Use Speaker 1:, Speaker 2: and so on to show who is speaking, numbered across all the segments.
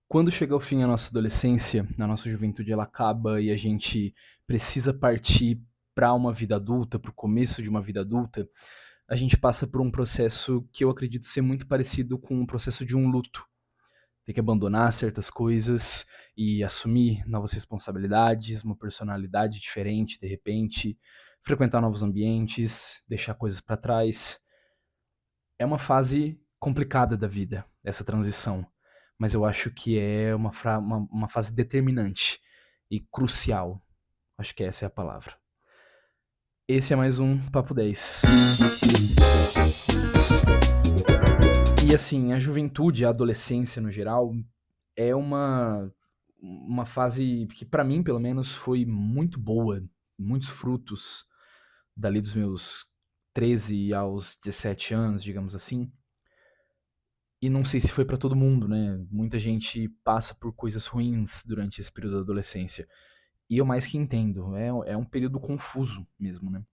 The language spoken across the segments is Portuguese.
Speaker 1: Quando chega ao fim a nossa adolescência, a nossa juventude ela acaba e a gente precisa partir para uma vida adulta, para o começo de uma vida adulta, a gente passa por um processo que eu acredito ser muito parecido com o processo de um luto. Tem que abandonar certas coisas e assumir novas responsabilidades, uma personalidade diferente de repente, frequentar novos ambientes, deixar coisas para trás. É uma fase complicada da vida, essa transição, mas eu acho que é uma fase determinante e crucial. Acho que essa é a palavra. Esse é mais um Papo 10. E assim, a juventude, a adolescência no geral, é uma fase que pra mim, pelo menos, foi muito boa. Muitos frutos dali dos meus 13 aos 17 anos, digamos assim. E não sei se foi pra todo mundo, né? Muita gente passa por coisas ruins durante esse período da adolescência. E eu mais que entendo, é um período confuso mesmo, né?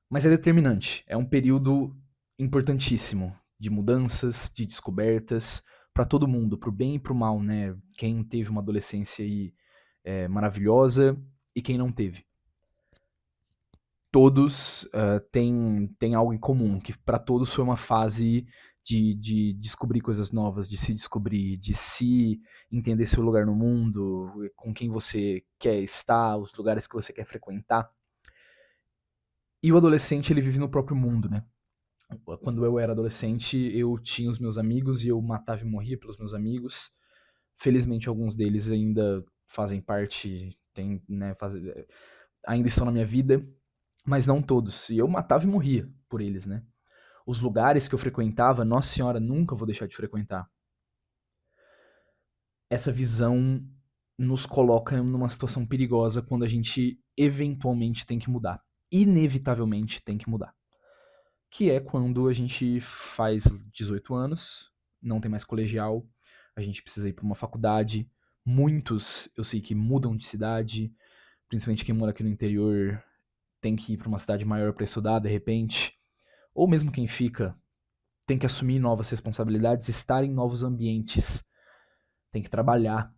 Speaker 1: Mas é determinante, é um período importantíssimo de mudanças, de descobertas, pra todo mundo, pro bem e pro mal, né? Quem teve uma adolescência aí maravilhosa e quem não teve. Todos têm algo em comum, que pra todos foi uma fase de descobrir coisas novas, de se descobrir, de se entender seu lugar no mundo, com quem você quer estar, os lugares que você quer frequentar. E o adolescente, ele vive no próprio mundo, né? Quando eu era adolescente, eu tinha os meus amigos e eu matava e morria pelos meus amigos. Felizmente, alguns deles ainda fazem parte, né, ainda estão na minha vida, mas não todos. E eu matava e morria por eles, né? Os lugares que eu frequentava, nossa senhora, nunca vou deixar de frequentar. Essa visão nos coloca numa situação perigosa quando a gente eventualmente tem que mudar. Inevitavelmente tem que mudar. Que é quando a gente faz 18 anos, não tem mais colegial, a gente precisa ir para uma faculdade. Muitos, eu sei que mudam de cidade, principalmente quem mora aqui no interior tem que ir para uma cidade maior para estudar de repente, ou mesmo quem fica tem que assumir novas responsabilidades, estar em novos ambientes, tem que trabalhar.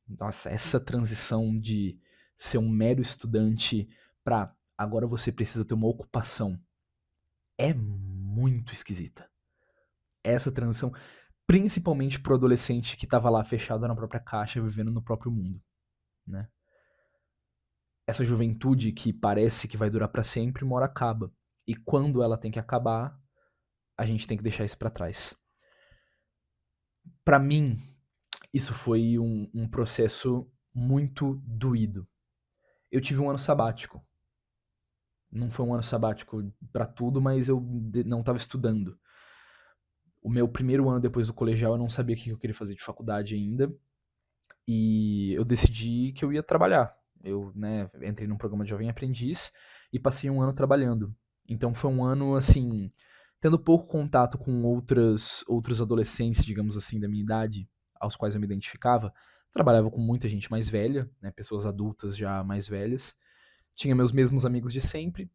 Speaker 1: Nossa, essa transição de ser um mero estudante para agora você precisa ter uma ocupação é muito esquisita. Essa transição, principalmente pro adolescente que tava lá fechado na própria caixa, vivendo no próprio mundo, né? Essa juventude que parece que vai durar para sempre, uma hora acaba. E quando ela tem que acabar, a gente tem que deixar isso para trás. Para mim, isso foi um processo muito doído. Eu tive um ano sabático. Não foi um ano sabático para tudo, mas eu não estava estudando. O meu primeiro ano depois do colegial, eu não sabia o que eu queria fazer de faculdade ainda. E eu decidi que eu ia trabalhar. Eu, né, entrei num programa de Jovem Aprendiz e passei um ano trabalhando. Então foi um ano, assim, tendo pouco contato com outros adolescentes, digamos assim, da minha idade, aos quais eu me identificava. Trabalhava com muita gente mais velha, né, pessoas adultas já mais velhas. Tinha meus mesmos amigos de sempre.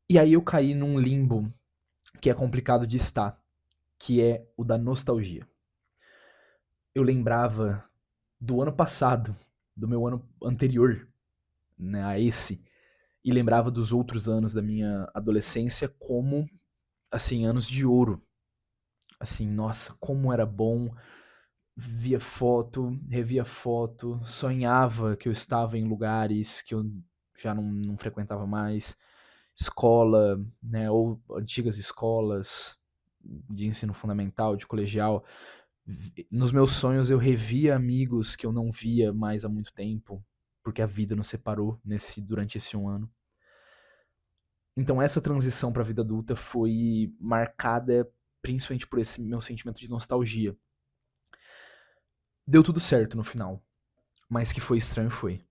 Speaker 1: E aí eu caí num limbo que é complicado de estar, que é o da nostalgia. Eu lembrava do ano passado, do meu ano anterior, né, a esse, e lembrava dos outros anos da minha adolescência como, assim, anos de ouro. Assim, nossa, como era bom. Via foto, revia foto, sonhava que eu estava em lugares que eu já não frequentava mais. Escola, né, ou antigas escolas de ensino fundamental, de colegial. Nos meus sonhos eu revia amigos que eu não via mais há muito tempo, porque a vida nos separou durante esse um ano. Então essa transição para a vida adulta foi marcada principalmente por esse meu sentimento de nostalgia. Deu tudo certo no final, mas que foi estranho foi.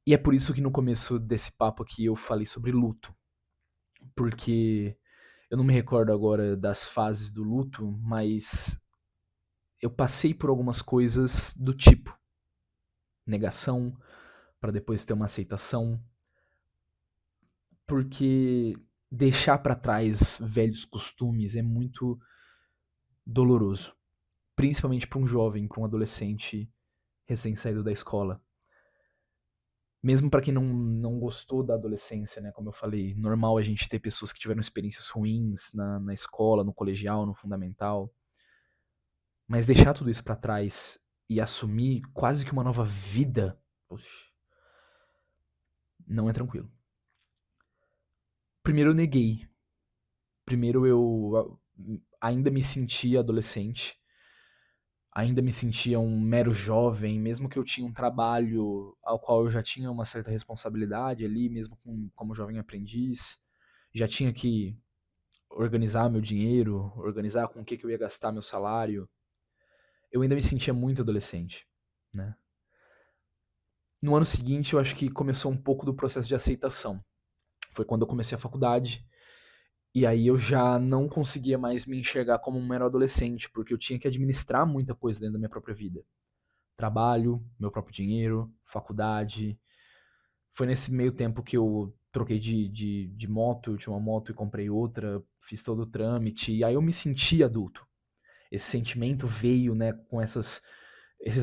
Speaker 1: E é por isso que no começo desse papo aqui eu falei sobre luto, porque eu não me recordo agora das fases do luto, mas eu passei por algumas coisas do tipo negação, para depois ter uma aceitação, porque deixar para trás velhos costumes é muito doloroso. principalmente para um jovem, para um adolescente recém-saído da escola. Mesmo para quem não gostou da adolescência, né? Como eu falei, normal a gente ter pessoas que tiveram experiências ruins na escola, no colegial, no fundamental. Mas deixar tudo isso para trás e assumir quase que uma nova vida, poxa, não é tranquilo. Primeiro eu neguei. Primeiro eu ainda me sentia adolescente. Ainda me sentia um mero jovem, mesmo que eu tinha um trabalho ao qual eu já tinha uma certa responsabilidade ali, mesmo como jovem aprendiz. Já tinha que organizar meu dinheiro, organizar com o que eu ia gastar meu salário. Eu ainda me sentia muito adolescente, né? No ano seguinte, eu acho que começou um pouco do processo de aceitação. Foi quando eu comecei a faculdade, e aí eu já não conseguia mais me enxergar como um mero adolescente, porque eu tinha que administrar muita coisa dentro da minha própria vida. Trabalho, meu próprio dinheiro, faculdade. Foi nesse meio tempo que eu troquei de moto, eu tinha uma moto e comprei outra, fiz todo o trâmite, e aí eu me senti adulto. Esse sentimento veio, né, com esses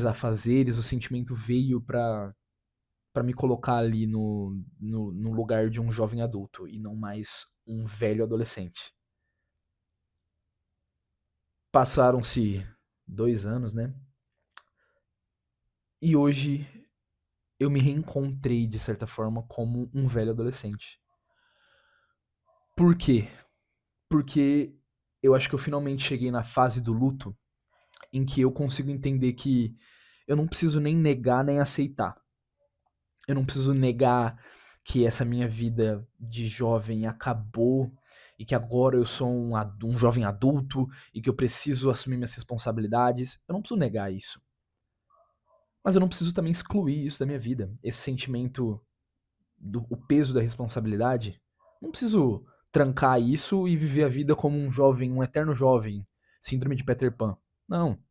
Speaker 1: afazeres, o sentimento veio pra me colocar ali no lugar de um jovem adulto e não mais um velho adolescente. Passaram-se 2 anos, né? E hoje eu me reencontrei, de certa forma, como um velho adolescente. Por quê? Porque eu acho que eu finalmente cheguei na fase do luto em que eu consigo entender que eu não preciso nem negar nem aceitar. Eu não preciso negar que essa minha vida de jovem acabou e que agora eu sou um jovem adulto e que eu preciso assumir minhas responsabilidades. Eu não preciso negar isso. Mas eu não preciso também excluir isso da minha vida. Esse sentimento o peso da responsabilidade. Não preciso trancar isso e viver a vida como um jovem, um eterno jovem. Síndrome de Peter Pan. Não.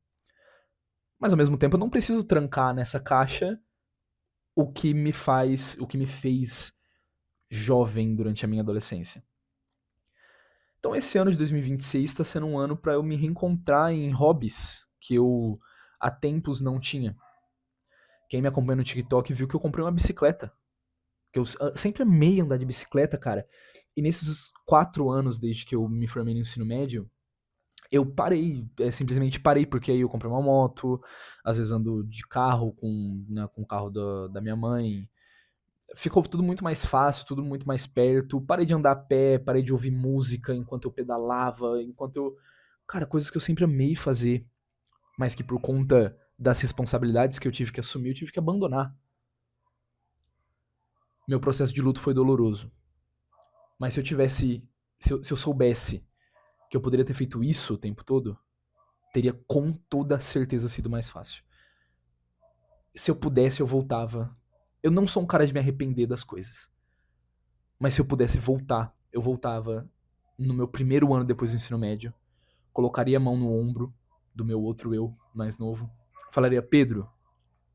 Speaker 1: Mas ao mesmo tempo eu não preciso trancar nessa caixa o que me fez jovem durante a minha adolescência. Então esse ano de 2026 está sendo um ano para eu me reencontrar em hobbies que eu há tempos não tinha. Quem me acompanha no TikTok viu que eu comprei uma bicicleta. Que eu sempre amei andar de bicicleta, cara. E nesses 4 anos, desde que eu me formei no ensino médio, eu parei, simplesmente parei, porque aí eu comprei uma moto, às vezes ando de carro com o carro da minha mãe. Ficou tudo muito mais fácil, tudo muito mais perto. Parei de andar a pé, parei de ouvir música enquanto eu pedalava, enquanto eu. Cara, coisas que eu sempre amei fazer, mas que por conta das responsabilidades que eu tive que assumir, eu tive que abandonar. Meu processo de luto foi doloroso. Mas se eu tivesse. Se eu soubesse que eu poderia ter feito isso o tempo todo, teria com toda certeza sido mais fácil. Se eu pudesse, eu voltava. Eu não sou um cara de me arrepender das coisas. Mas se eu pudesse voltar, eu voltava no meu primeiro ano depois do ensino médio, colocaria a mão no ombro do meu outro eu mais novo, falaria: Pedro,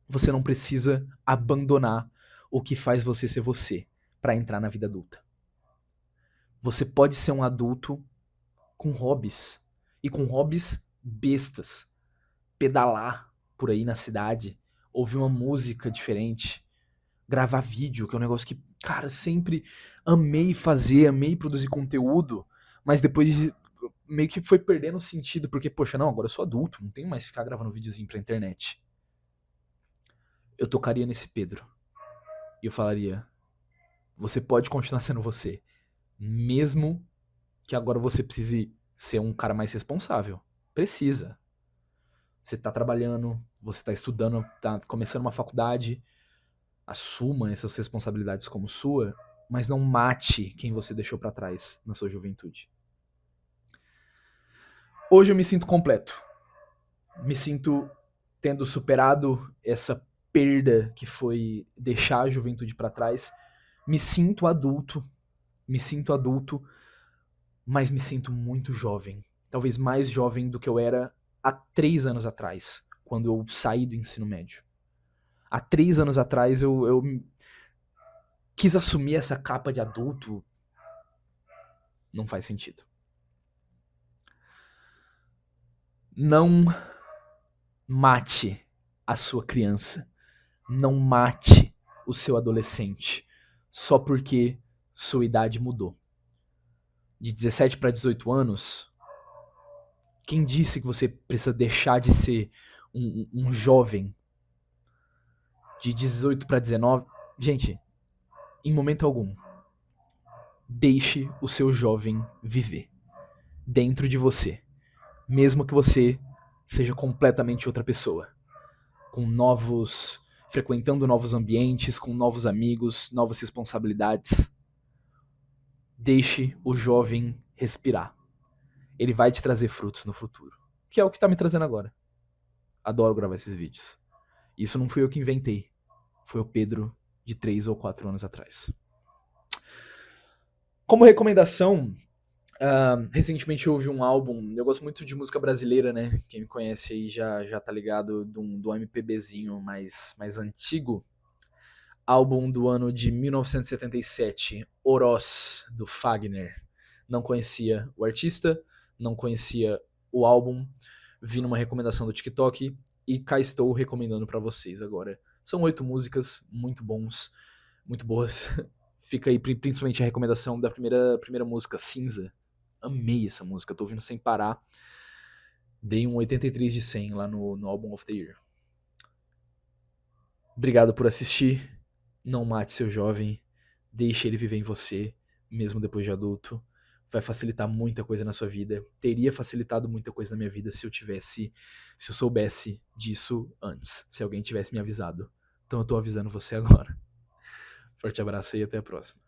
Speaker 1: você não precisa abandonar o que faz você ser você para entrar na vida adulta. Você pode ser um adulto com hobbies. E com hobbies bestas. Pedalar por aí na cidade, ouvir uma música diferente, gravar vídeo, que é um negócio que, cara, sempre amei fazer, amei produzir conteúdo, mas depois meio que foi perdendo sentido, porque, poxa, não, agora eu sou adulto, não tenho mais que ficar gravando videozinho pra internet. Eu tocaria nesse Pedro. E eu falaria: você pode continuar sendo você, mesmo que agora você precise ser um cara mais responsável. Precisa. Você tá trabalhando, você tá estudando, tá começando uma faculdade, assuma essas responsabilidades como sua, mas não mate quem você deixou pra trás na sua juventude. Hoje eu me sinto completo. Me sinto tendo superado essa perda que foi deixar a juventude pra trás. Me sinto adulto, mas me sinto muito jovem. Talvez mais jovem do que eu era há 3 anos atrás, quando eu saí do ensino médio. Há 3 anos atrás eu quis assumir essa capa de adulto. Não faz sentido. Não mate a sua criança. Não mate o seu adolescente só porque sua idade mudou. De 17 para 18 anos, quem disse que você precisa deixar de ser um jovem? De 18 para 19, gente, em momento algum, deixe o seu jovem viver dentro de você, mesmo que você seja completamente outra pessoa, com frequentando novos ambientes, com novos amigos, novas responsabilidades. Deixe o jovem respirar. Ele vai te trazer frutos no futuro, que é o que tá me trazendo agora. Adoro gravar esses vídeos. Isso não fui eu que inventei, foi o Pedro de 3 ou 4 anos atrás. Como recomendação, recentemente eu ouvi um álbum, eu gosto muito de música brasileira, né? Quem me conhece aí já tá ligado do MPBzinho mais antigo. Álbum do ano de 1977, Oroz, do Fagner. Não conhecia o artista, não conhecia o álbum, vi numa recomendação do TikTok e cá estou recomendando pra vocês agora. São 8 músicas, muito boas. Fica aí principalmente a recomendação da primeira música, Cinza. Amei essa música, tô ouvindo sem parar. Dei um 83 de 100 lá no Album of the Year. Obrigado por assistir. Não mate seu jovem. Deixe ele viver em você, mesmo depois de adulto. Vai facilitar muita coisa na sua vida. Teria facilitado muita coisa na minha vida se eu soubesse disso antes. Se alguém tivesse me avisado. Então eu tô avisando você agora. Forte abraço e até a próxima.